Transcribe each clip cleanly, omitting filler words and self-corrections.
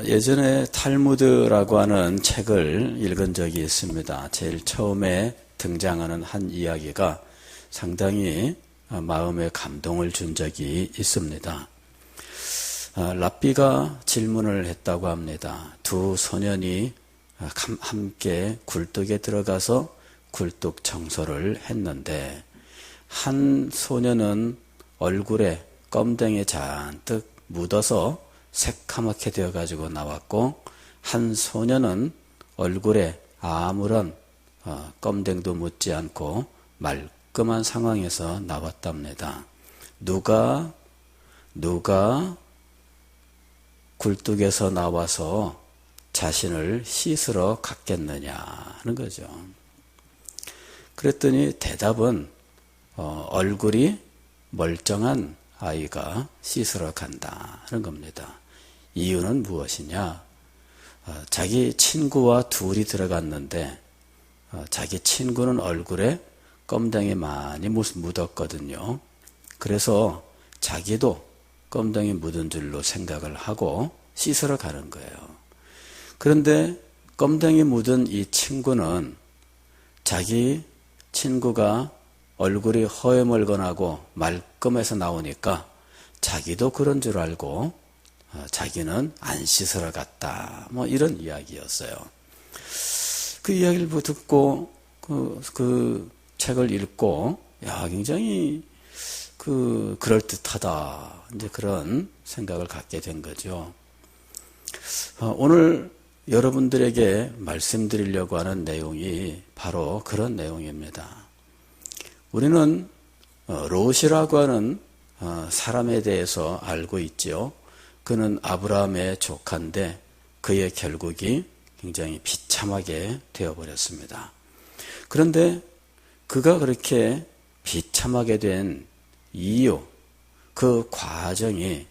예전에 탈무드라고 하는 책을 읽은 적이 있습니다. 제일 처음에 등장하는 한 이야기가 상당히 마음에 감동을 준 적이 있습니다. 랍비가 질문을 했다고 합니다. 두 소년이 함께 굴뚝에 들어가서 굴뚝 청소를 했는데 한 소년은 얼굴에 껌댕이 잔뜩 묻어서 새카맣게 되어가지고 나왔고 한 소년은 얼굴에 아무런 껌댕도 묻지 않고 말끔한 상황에서 나왔답니다. 누가 굴뚝에서 나와서 자신을 씻으러 갔겠느냐 하는 거죠. 그랬더니 대답은 얼굴이 멀쩡한 아이가 씻으러 간다 하는 겁니다. 이유는 무엇이냐? 자기 친구와 둘이 들어갔는데 자기 친구는 얼굴에 껌댕이 많이 묻었거든요. 그래서 자기도 껌댕이 묻은 줄로 생각을 하고 씻으러 가는 거예요. 그런데 껌댕이 묻은 이 친구는 자기 친구가 얼굴이 허여멀건하고 말끔해서 나오니까 자기도 그런 줄 알고 자기는 안 씻으러 갔다. 이런 이야기였어요. 그 이야기를 듣고 그 책을 읽고 굉장히 그럴듯하다. 이제 그런 생각을 갖게 된 거죠. 오늘 여러분들에게 말씀드리려고 하는 내용이 바로 그런 내용입니다. 우리는 롯이라고 하는 사람에 대해서 알고 있죠. 그는 아브라함의 조카인데 그의 결국이 굉장히 비참하게 되어버렸습니다. 그런데 그가 그렇게 비참하게 된 이유, 그 과정이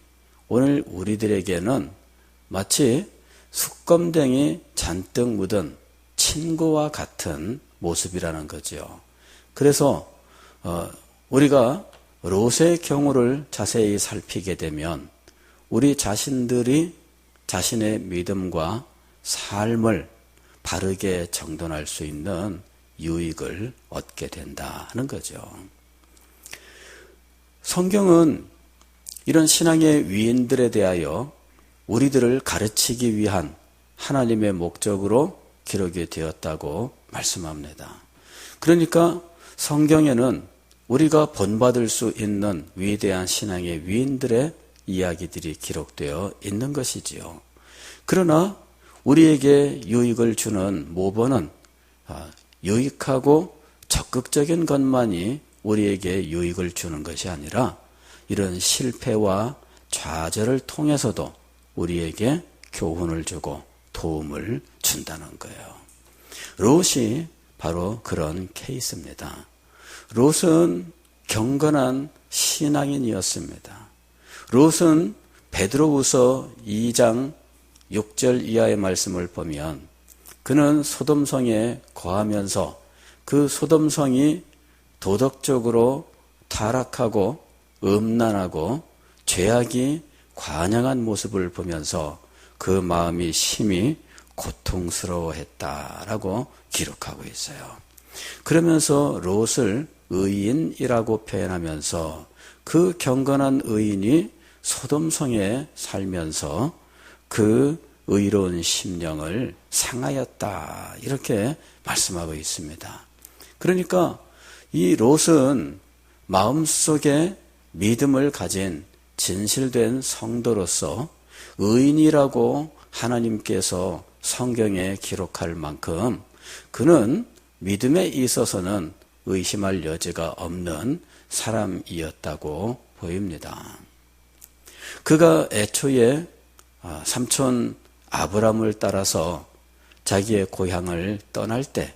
오늘 우리들에게는 마치 숯검댕이 잔뜩 묻은 친구와 같은 모습이라는 거죠. 그래서 우리가 롯의 경우를 자세히 살피게 되면 우리 자신들이 자신의 믿음과 삶을 바르게 정돈할 수 있는 유익을 얻게 된다는 거죠. 성경은 이런 신앙의 위인들에 대하여 우리들을 가르치기 위한 하나님의 목적으로 기록이 되었다고 말씀합니다. 그러니까 성경에는 우리가 본받을 수 있는 위대한 신앙의 위인들의 이야기들이 기록되어 있는 것이지요. 그러나 우리에게 유익을 주는 모범은 유익하고 적극적인 것만이 우리에게 유익을 주는 것이 아니라 이런 실패와 좌절을 통해서도 우리에게 교훈을 주고 도움을 준다는 거예요. 롯이 바로 그런 케이스입니다. 롯은 경건한 신앙인이었습니다. 롯은 베드로후서 2장 6절 이하의 말씀을 보면 그는 소돔성에 거하면서 그 소돔성이 도덕적으로 타락하고 음란하고 죄악이 관영한 모습을 보면서 그 마음이 심히 고통스러워했다라고 기록하고 있어요. 그러면서 롯을 의인이라고 표현하면서 그 경건한 의인이 소돔성에 살면서 그 의로운 심령을 상하였다 이렇게 말씀하고 있습니다. 그러니까 이 롯은 마음속에 믿음을 가진 진실된 성도로서 의인이라고 하나님께서 성경에 기록할 만큼 그는 믿음에 있어서는 의심할 여지가 없는 사람이었다고 보입니다. 그가 애초에 삼촌 아브람을 따라서 자기의 고향을 떠날 때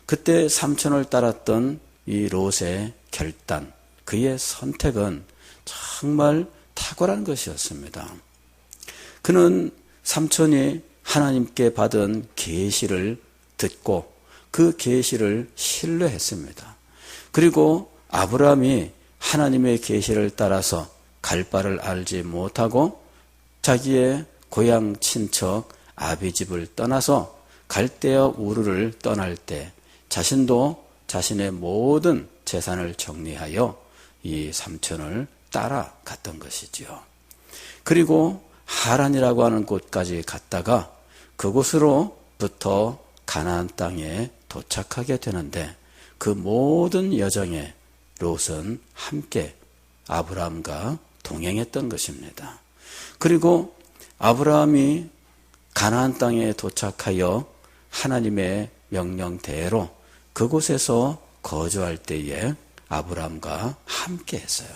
그때 삼촌을 따랐던 이 롯의 결단, 그의 선택은 정말 탁월한 것이었습니다. 그는 삼촌이 하나님께 받은 계시를 듣고 그 계시를 신뢰했습니다. 그리고 아브라함이 하나님의 계시를 따라서 갈 바를 알지 못하고 자기의 고향 친척 아비집을 떠나서 갈대아 우르를 떠날 때 자신도 자신의 모든 재산을 정리하여 이 삼촌을 따라갔던 것이지요. 그리고 하란이라고 하는 곳까지 갔다가 그곳으로부터 가나안 땅에 도착하게 되는데 그 모든 여정에 롯은 함께 아브라함과 동행했던 것입니다. 그리고 아브라함이 가나안 땅에 도착하여 하나님의 명령대로 그곳에서 거주할 때에 아브라함과 함께 했어요.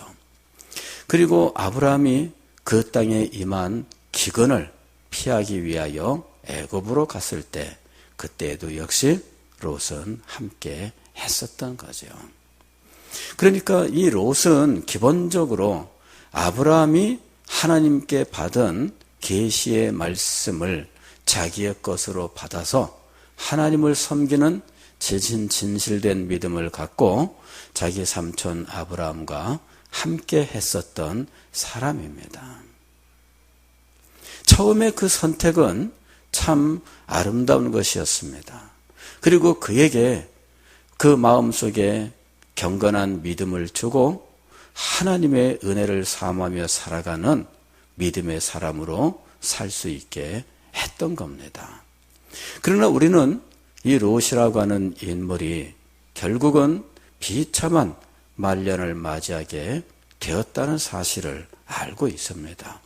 그리고 아브라함이 그 땅에 임한 기근을 피하기 위하여 애굽으로 갔을 때 그때에도 역시 롯은 함께 했었던 거죠. 그러니까 이 롯은 기본적으로 아브라함이 하나님께 받은 계시의 말씀을 자기의 것으로 받아서 하나님을 섬기는 진실된 믿음을 갖고 자기 삼촌 아브라함과 함께 했었던 사람입니다. 처음에 그 선택은 참 아름다운 것이었습니다. 그리고 그에게 그 마음속에 경건한 믿음을 주고 하나님의 은혜를 삼하며 살아가는 믿음의 사람으로 살 수 있게 했던 겁니다. 그러나 우리는 이 롯이라고 하는 인물이 결국은 비참한 말년을 맞이하게 되었다는 사실을 알고 있습니다.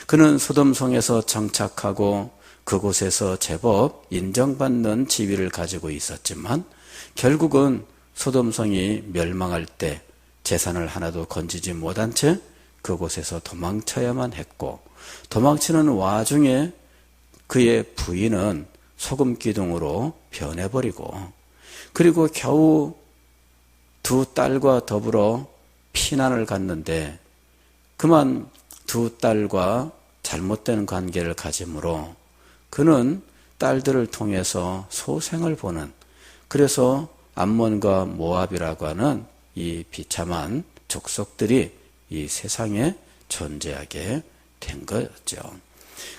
그는 소돔성에서 정착하고 그곳에서 제법 인정받는 지위를 가지고 있었지만 결국은 소돔성이 멸망할 때 재산을 하나도 건지지 못한 채 그곳에서 도망쳐야만 했고 도망치는 와중에 그의 부인은 소금기둥으로 변해버리고 그리고 겨우 두 딸과 더불어 피난을 갔는데 그만 두 딸과 잘못된 관계를 가지므로 그는 딸들을 통해서 소생을 보는 그래서 암몬과 모압이라고 하는 이 비참한 족속들이 이 세상에 존재하게 된 거죠.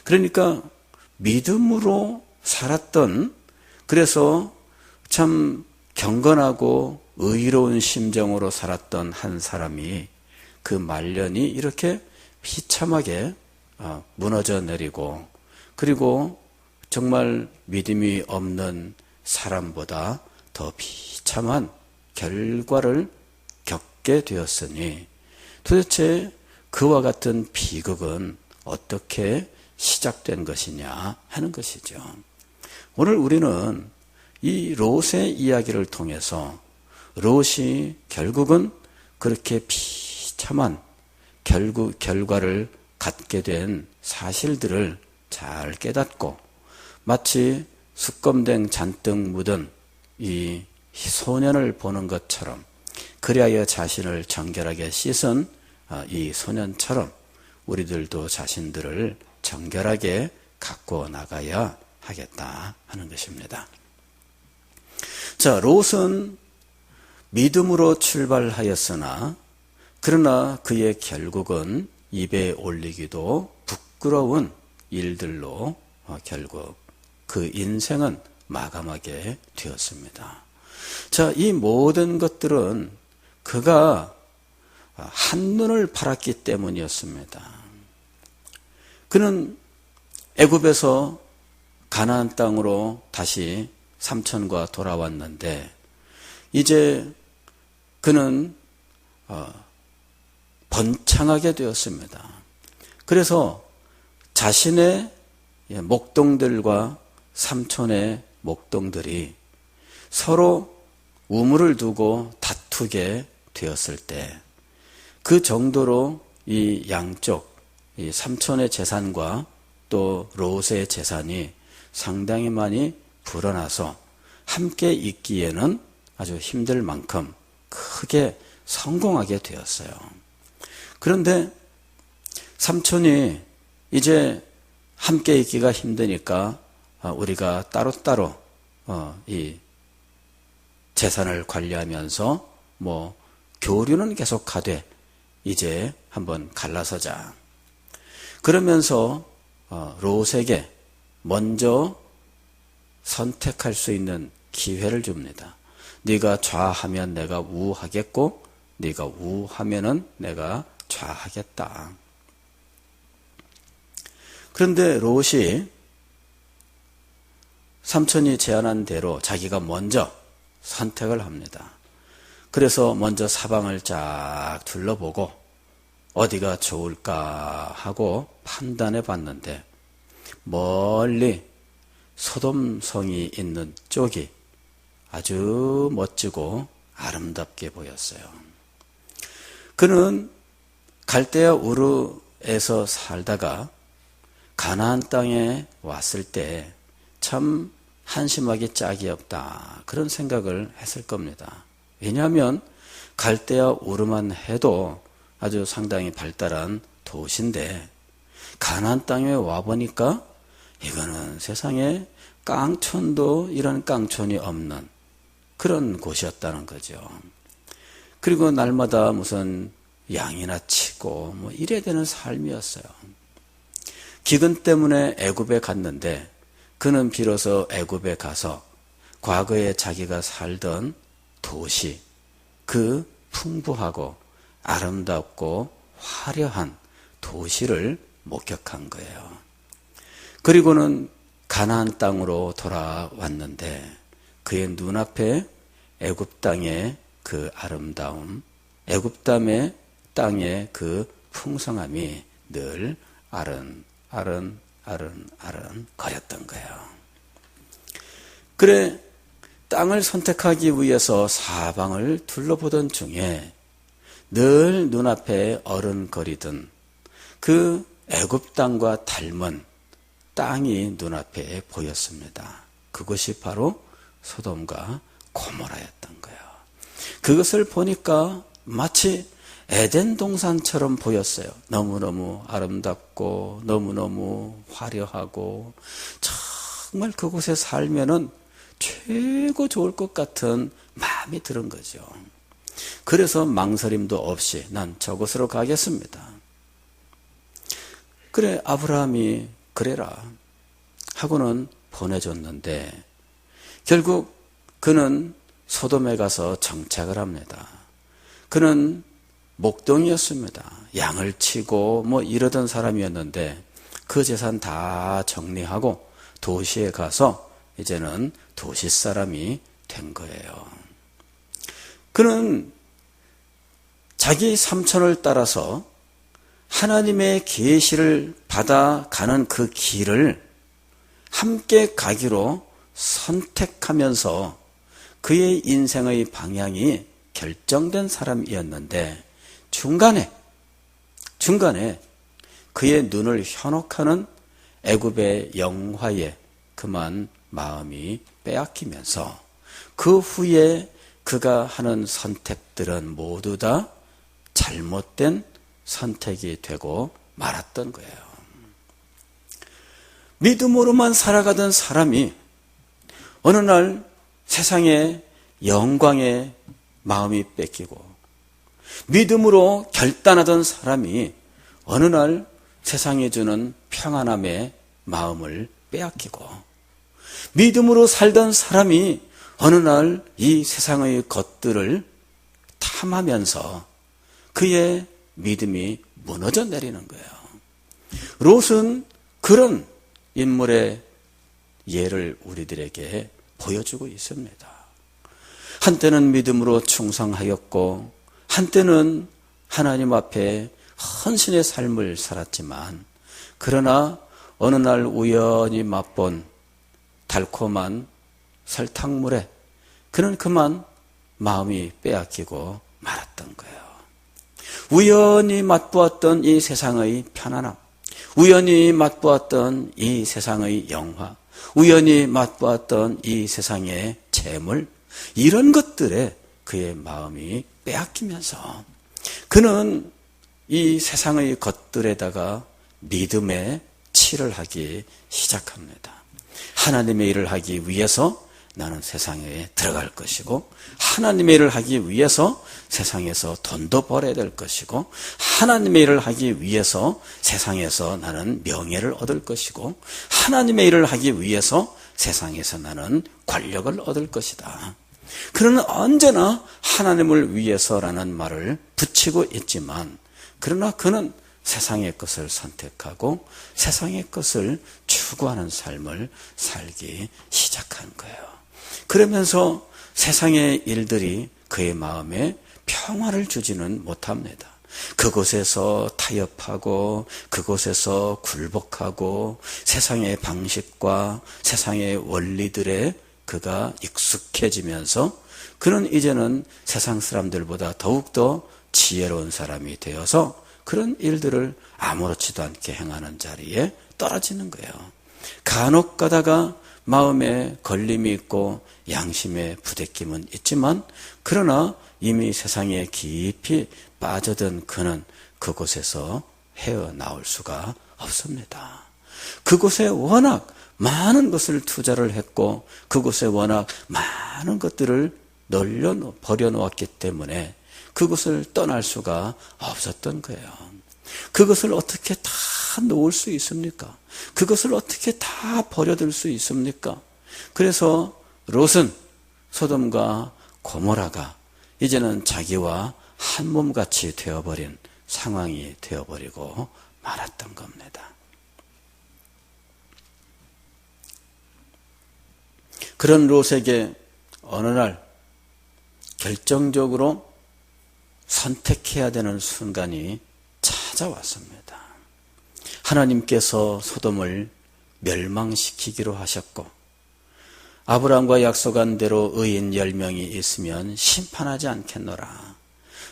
그러니까 믿음으로 살았던 그래서 참 경건하고 의로운 심정으로 살았던 한 사람이 그 말년이 이렇게 비참하게 무너져 내리고 그리고 정말 믿음이 없는 사람보다 더 비참한 결과를 겪게 되었으니 도대체 그와 같은 비극은 어떻게 시작된 것이냐 하는 것이죠. 오늘 우리는 이 롯의 이야기를 통해서 롯이 결국은 그렇게 비참한 결과를 갖게 된 사실들을 잘 깨닫고 마치 숯검댕 잔뜩 묻은 이 소년을 보는 것처럼 그리하여 자신을 정결하게 씻은 이 소년처럼 우리들도 자신들을 정결하게 갖고 나가야 하겠다 하는 것입니다. 자, 롯은 믿음으로 출발하였으나 그러나 그의 결국은 입에 올리기도 부끄러운 일들로 결국 그 인생은 마감하게 되었습니다. 자, 이 모든 것들은 그가 한눈을 팔았기 때문이었습니다. 그는 애굽에서 가나안 땅으로 다시 삼촌과 돌아왔는데 이제 그는 번창하게 되었습니다. 그래서 자신의 목동들과 삼촌의 목동들이 서로 우물을 두고 다투게 되었을 때 그 정도로 이 양쪽 이 삼촌의 재산과 또 롯의 재산이 상당히 많이 불어나서 함께 있기에는 아주 힘들 만큼 크게 성공하게 되었어요. 그런데 삼촌이 이제 함께 있기가 힘드니까 우리가 따로따로 이 재산을 관리하면서 교류는 계속 하되 이제 한번 갈라서자. 그러면서 롯에게 먼저 선택할 수 있는 기회를 줍니다. 네가 좌하면 내가 우하겠고 네가 우하면은 내가 좌하겠다. 그런데 롯이 삼촌이 제안한 대로 자기가 먼저 선택을 합니다. 그래서 먼저 사방을 쫙 둘러보고 어디가 좋을까 하고 판단해 봤는데 멀리 소돔성이 있는 쪽이 아주 멋지고 아름답게 보였어요. 그는 갈대아 우르에서 살다가 가나안 땅에 왔을 때 참 한심하게 짝이 없다 그런 생각을 했을 겁니다. 왜냐하면 갈대아 우르만 해도 아주 상당히 발달한 도시인데 가나안 땅에 와보니까 이거는 세상에 깡촌도 이런 깡촌이 없는 그런 곳이었다는 거죠. 그리고 날마다 무슨 양이나 치고 뭐 이래야 되는 삶이었어요. 기근 때문에 애굽에 갔는데 그는 비로소 애굽에 가서 과거에 자기가 살던 도시, 그 풍부하고 아름답고 화려한 도시를 목격한 거예요. 그리고는 가나안 땅으로 돌아왔는데 그의 눈앞에 애굽 땅의 그 아름다움, 애굽 땅의 그 풍성함이 늘 아른아른 거렸던 거예요. 그래 땅을 선택하기 위해서 사방을 둘러보던 중에 늘 눈앞에 어른거리던 그 애굽 땅과 닮은 땅이 눈앞에 보였습니다. 그것이 바로 소돔과 고모라였던 거예요. 그것을 보니까 마치 에덴 동산처럼 보였어요. 너무너무 아름답고 너무너무 화려하고 정말 그곳에 살면은 최고 좋을 것 같은 마음이 드는 거죠. 그래서 망설임도 없이 난 저곳으로 가겠습니다. 그래 아브라함이 그래라 하고는 보내줬는데 결국 그는 소돔에 가서 정착을 합니다. 그는 목동이었습니다. 양을 치고 뭐 이러던 사람이었는데 그 재산 다 정리하고 도시에 가서 이제는 도시 사람이 된 거예요. 그는 자기 삼촌을 따라서 하나님의 계시를 받아가는 그 길을 함께 가기로 선택하면서 그의 인생의 방향이 결정된 사람이었는데 중간에 그의 눈을 현혹하는 애굽의 영화에 그만 마음이 빼앗기면서 그 후에 그가 하는 선택들은 모두 다 잘못된 선택이 되고 말았던 거예요. 믿음으로만 살아가던 사람이 어느 날 세상의 영광에 마음이 뺏기고 믿음으로 결단하던 사람이 어느 날 세상에 주는 평안함에 마음을 빼앗기고 믿음으로 살던 사람이 어느 날 이 세상의 것들을 탐하면서 그의 믿음이 무너져 내리는 거예요. 롯은 그런 인물의 예를 우리들에게 보여주고 있습니다. 한때는 믿음으로 충성하였고 한때는 하나님 앞에 헌신의 삶을 살았지만 그러나 어느 날 우연히 맛본 달콤한 설탕물에 그는 그만 마음이 빼앗기고 말았던 거예요. 우연히 맛보았던 이 세상의 편안함, 우연히 맛보았던 이 세상의 영화, 우연히 맛보았던 이 세상의 재물, 이런 것들에 그의 마음이 빼앗기면서 그는 이 세상의 것들에다가 믿음의 칠을 하기 시작합니다. 하나님의 일을 하기 위해서 나는 세상에 들어갈 것이고, 하나님의 일을 하기 위해서 세상에서 돈도 벌어야 될 것이고, 하나님의 일을 하기 위해서 세상에서 나는 명예를 얻을 것이고, 하나님의 일을 하기 위해서 세상에서 나는 권력을 얻을 것이다. 그러나 언제나 하나님을 위해서라는 말을 붙이고 있지만, 그러나 그는 세상의 것을 선택하고 세상의 것을 추구하는 삶을 살기 시작한 거예요. 그러면서 세상의 일들이 그의 마음에 평화를 주지는 못합니다. 그곳에서 타협하고 그곳에서 굴복하고 세상의 방식과 세상의 원리들에 그가 익숙해지면서 그는 이제는 세상 사람들보다 더욱더 지혜로운 사람이 되어서 그런 일들을 아무렇지도 않게 행하는 자리에 떨어지는 거예요. 간혹 가다가 마음에 걸림이 있고 양심에 부대낌은 있지만, 그러나 이미 세상에 깊이 빠져든 그는 그곳에서 헤어나올 수가 없습니다. 그곳에 워낙 많은 것을 투자를 했고 그곳에 워낙 많은 것들을 버려놓았기 때문에 그것을 떠날 수가 없었던 거예요. 그것을 어떻게 다 놓을 수 있습니까? 그것을 어떻게 다 버려둘 수 있습니까? 그래서 롯은 소돔과 고모라가 이제는 자기와 한 몸같이 되어버린 상황이 되어버리고 말았던 겁니다. 그런 롯에게 어느 날 결정적으로 선택해야 되는 순간이 찾아왔습니다. 하나님께서 소돔을 멸망시키기로 하셨고, 아브라함과 약속한 대로 의인 10명이 있으면 심판하지 않겠노라.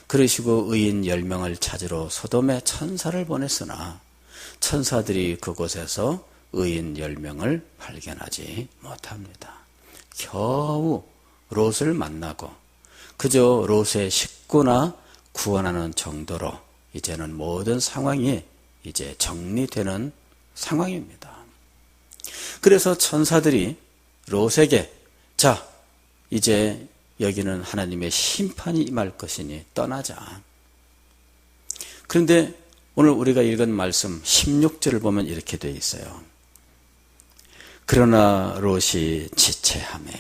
그러시고 의인 10명을 찾으러 소돔에 천사를 보냈으나 천사들이 그곳에서 의인 10명을 발견하지 못합니다. 겨우 롯을 만나고 그저 롯의 식구나 구원하는 정도로 이제는 모든 상황이 이제 정리되는 상황입니다. 그래서 천사들이 롯에게 자, 이제 여기는 하나님의 심판이 임할 것이니 떠나자. 그런데 오늘 우리가 읽은 말씀 16절을 보면 이렇게 되어 있어요. 그러나 롯이 지체하매.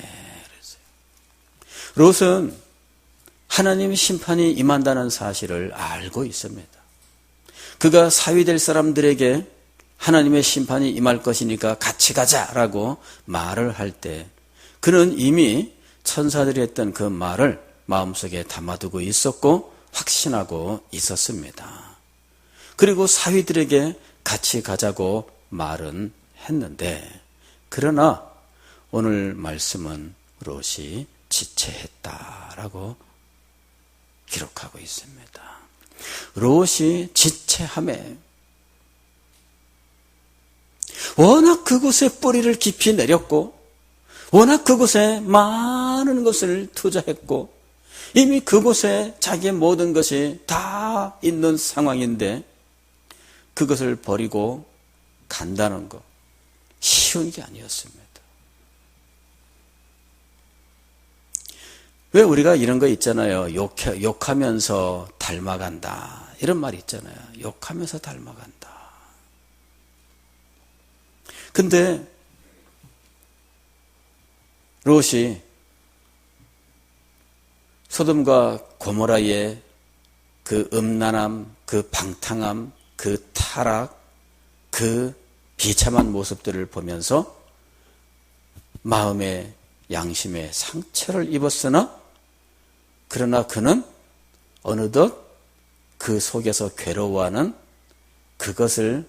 롯은 하나님의 심판이 임한다는 사실을 알고 있습니다. 그가 사위 될 사람들에게 하나님의 심판이 임할 것이니까 같이 가자라고 말을 할 때 그는 이미 천사들이 했던 그 말을 마음속에 담아두고 있었고 확신하고 있었습니다. 그리고 사위들에게 같이 가자고 말은 했는데, 그러나 오늘 말씀은 롯이 지체했다라고 기록하고 있습니다. 롯이 지체하매, 워낙 그곳에 뿌리를 깊이 내렸고 워낙 그곳에 많은 것을 투자했고 이미 그곳에 자기의 모든 것이 다 있는 상황인데 그것을 버리고 간다는 거 쉬운 게 아니었습니다. 왜 우리가 이런 거 있잖아요. 욕하면서 닮아간다. 이런 말이 있잖아요. 욕하면서 닮아간다. 근데 롯이 소돔과 고모라의 그 음란함, 그 방탕함, 그 타락, 그 비참한 모습들을 보면서 마음의 양심에 상처를 입었으나 그러나 그는 어느덧 그 속에서 괴로워하는 그것을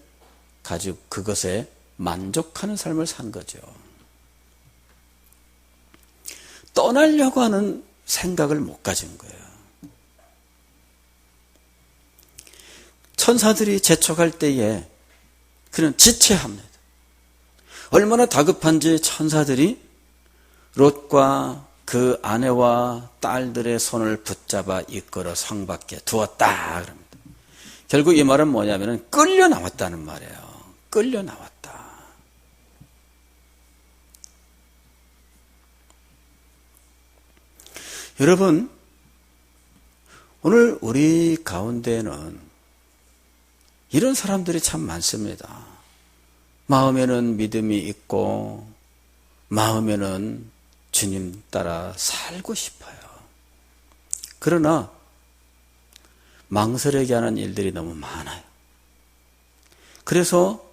가지고 그것에 만족하는 삶을 산 거죠. 떠나려고 하는 생각을 못 가진 거예요. 천사들이 재촉할 때에 그는 지체합니다. 얼마나 다급한지 천사들이 롯과 그 아내와 딸들의 손을 붙잡아 이끌어 성 밖에 두었다 그럽니다. 결국 이 말은 뭐냐면 끌려 나왔다는 말이에요. 끌려 나왔다. 여러분, 오늘 우리 가운데는 이런 사람들이 참 많습니다. 마음에는 믿음이 있고 마음에는 주님 따라 살고 싶어요. 그러나 망설이게 하는 일들이 너무 많아요. 그래서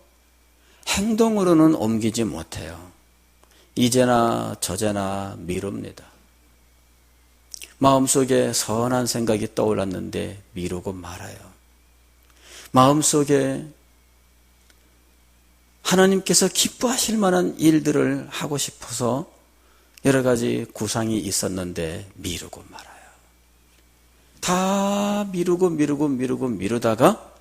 행동으로는 옮기지 못해요. 이제나 저제나 미룹니다. 마음속에 선한 생각이 떠올랐는데 미루고 말아요. 마음속에 하나님께서 기뻐하실 만한 일들을 하고 싶어서 여러 가지 구상이 있었는데 미루고 말아요. 다 미루다가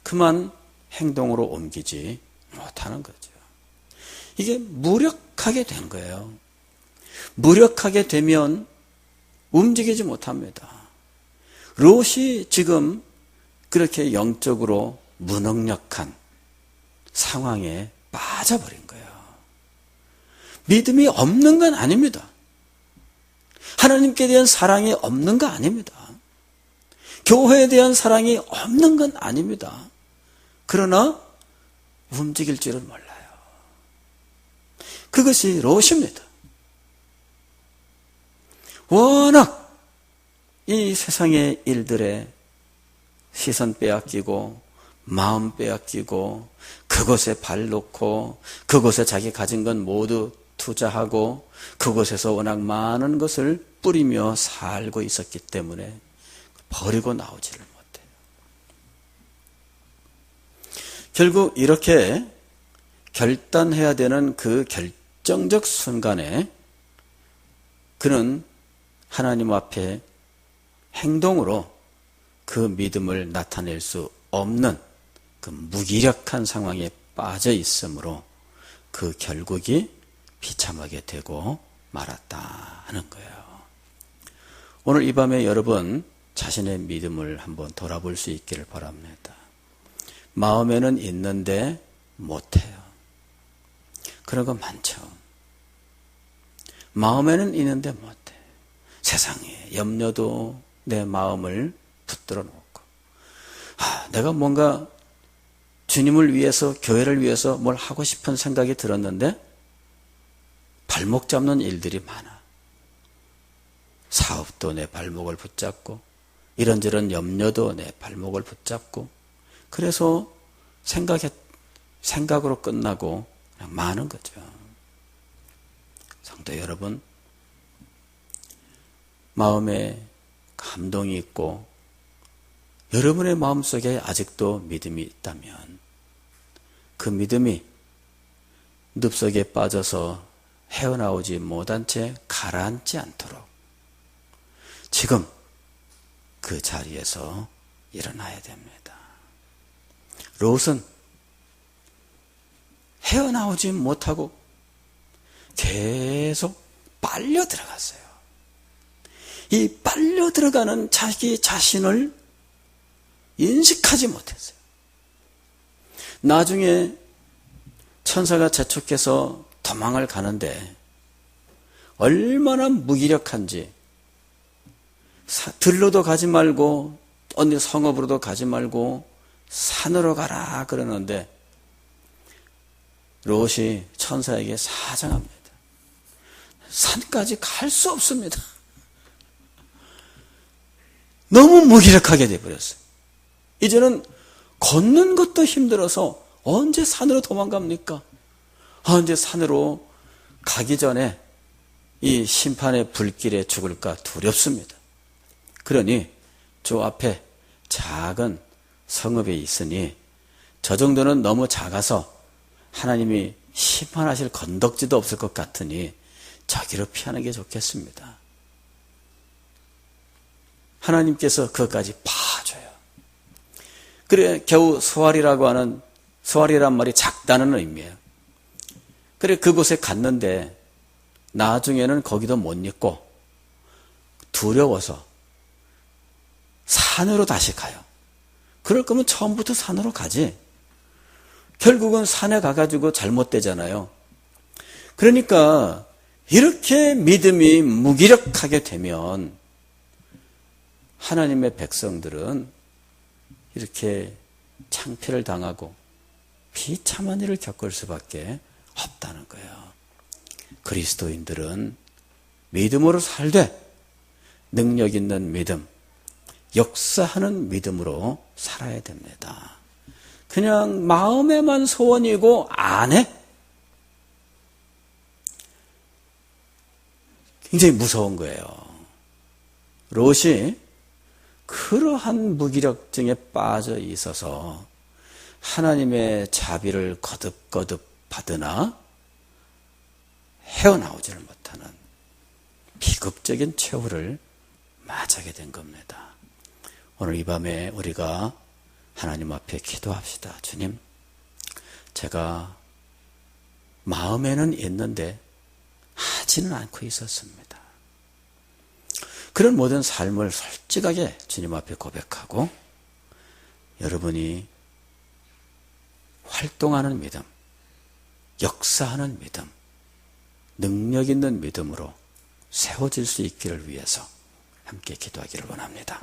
그만 행동으로 옮기지 못하는 거죠. 이게 무력하게 된 거예요. 무력하게 되면 움직이지 못합니다. 롯이 지금 그렇게 영적으로 무능력한 상황에 빠져버린 거예요. 믿음이 없는 건 아닙니다. 하나님께 대한 사랑이 없는 거 아닙니다. 교회에 대한 사랑이 없는 건 아닙니다. 그러나 움직일 줄을 몰라요. 그것이 롯입니다. 워낙 이 세상의 일들에 시선 빼앗기고 마음 빼앗기고 그곳에 발 놓고 그곳에 자기 가진 건 모두 투자하고 그곳에서 워낙 많은 것을 뿌리며 살고 있었기 때문에 버리고 나오지를 못해요. 결국 이렇게 결단해야 되는 그 결정적 순간에 그는 하나님 앞에 행동으로 그 믿음을 나타낼 수 없는 그 무기력한 상황에 빠져 있으므로 그 결국이 비참하게 되고 말았다 하는 거예요. 오늘 이 밤에 여러분 자신의 믿음을 한번 돌아볼 수 있기를 바랍니다. 마음에는 있는데 못해요. 그런 거 많죠. 마음에는 있는데 못해. 세상에 염려도 내 마음을 붙들어 놓고 내가 뭔가 주님을 위해서 교회를 위해서 뭘 하고 싶은 생각이 들었는데 발목 잡는 일들이 많아. 사업도 내 발목을 붙잡고 이런저런 염려도 내 발목을 붙잡고 그래서 생각으로 끝나고 그냥 많은 거죠. 성도 여러분, 마음에 감동이 있고 여러분의 마음속에 아직도 믿음이 있다면 그 믿음이 늪속에 빠져서 헤어나오지 못한 채 가라앉지 않도록 지금 그 자리에서 일어나야 됩니다. 롯은 헤어나오지 못하고 계속 빨려 들어갔어요. 이 빨려 들어가는 자기 자신을 인식하지 못했어요. 나중에 천사가 재촉해서 도망을 가는데 얼마나 무기력한지 들로도 가지 말고 어느 성읍으로도 가지 말고 산으로 가라 그러는데 롯이 천사에게 사정합니다. 산까지 갈 수 없습니다. 너무 무기력하게 돼버렸어요. 이제는 걷는 것도 힘들어서 언제 산으로 도망갑니까? 언제 산으로 가기 전에 이 심판의 불길에 죽을까 두렵습니다. 그러니 저 앞에 작은 성읍이 있으니 저 정도는 너무 작아서 하나님이 심판하실 건덕지도 없을 것 같으니 저기로 피하는 게 좋겠습니다. 하나님께서 그것까지 봐줘요. 그래 겨우 소알이라고 하는 소알이란 말이 작다는 의미예요. 그래 그곳에 갔는데 나중에는 거기도 못 있고 두려워서 산으로 다시 가요. 그럴 거면 처음부터 산으로 가지. 결국은 산에 가가지고 잘못되잖아요. 그러니까 이렇게 믿음이 무기력하게 되면 하나님의 백성들은 이렇게 창피를 당하고 비참한 일을 겪을 수밖에 없다는 거예요. 그리스도인들은 믿음으로 살되 능력 있는 믿음, 역사하는 믿음으로 살아야 됩니다. 그냥 마음에만 소원이고 안 해? 굉장히 무서운 거예요. 롯이 그러한 무기력증에 빠져 있어서 하나님의 자비를 거듭거듭 받으나 헤어나오지를 못하는 비극적인 최후를 맞게 된 겁니다. 오늘 이 밤에 우리가 하나님 앞에 기도합시다. 주님, 제가 마음에는 있는데 하지는 않고 있었습니다. 그런 모든 삶을 솔직하게 주님 앞에 고백하고 여러분이 활동하는 믿음, 역사하는 믿음, 능력 있는 믿음으로 세워질 수 있기를 위해서 함께 기도하기를 원합니다.